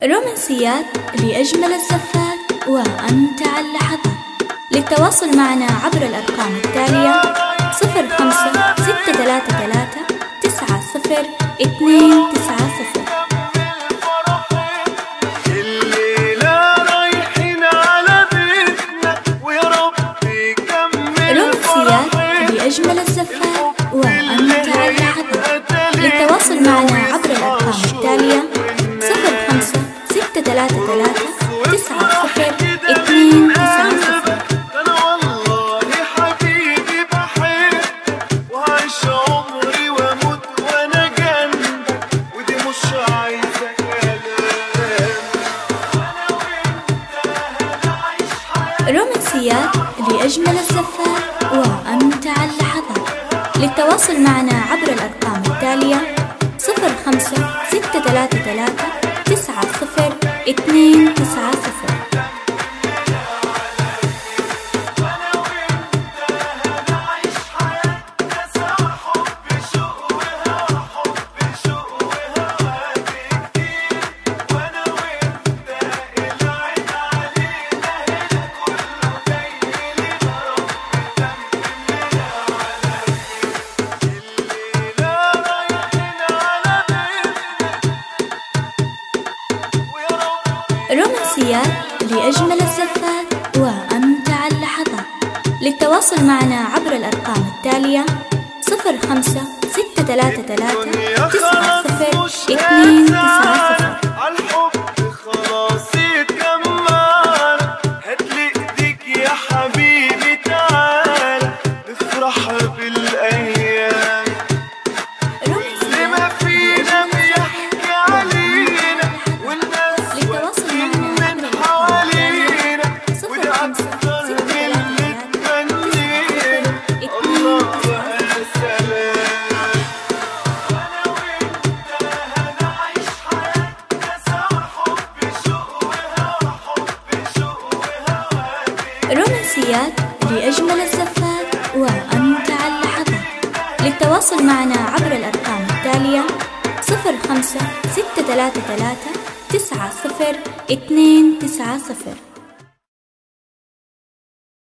رومانسيات لأجمل الزفات وأمتع اللحظات. للتواصل معنا عبر الأرقام التالية: 05-633-90-290. رومانسيات لأجمل الزفات وأمتع اللحظات. للتواصل معنا عبر الأرقام التالية: 05-633-90-290. أنا والله حبيبي بحب وعيش عمري وأموت وأنا جنبك، ودي مش عايزة كلام. رومانسيات لأجمل الزفات وأمتع اللحظات. للتواصل معنا عبر الأرقام التالية: 05-633-90-290. رومانسيات لأجمل الزفات وأمتع اللحظات. للتواصل معنا عبر الأرقام التالية: 05-633-90-290. عالحب خلاص اتجمعنا، هاتلي ايديك يا حبيبي تعالى نفرح بالأيام. اللي ما فينا بيحكي علينا والناس واقفين من حوالينا، وده أكتر من اللي تمنينا. الله يا سلام. أنا وأنت هنعيش حياتنا سوا، حب شوق وهوا، حب شوق وهوا. رومانسيات لأجمل الزفات وأمتع اللحظات. للتواصل معنا عبر الأرقام التالية: 05-633-90-290.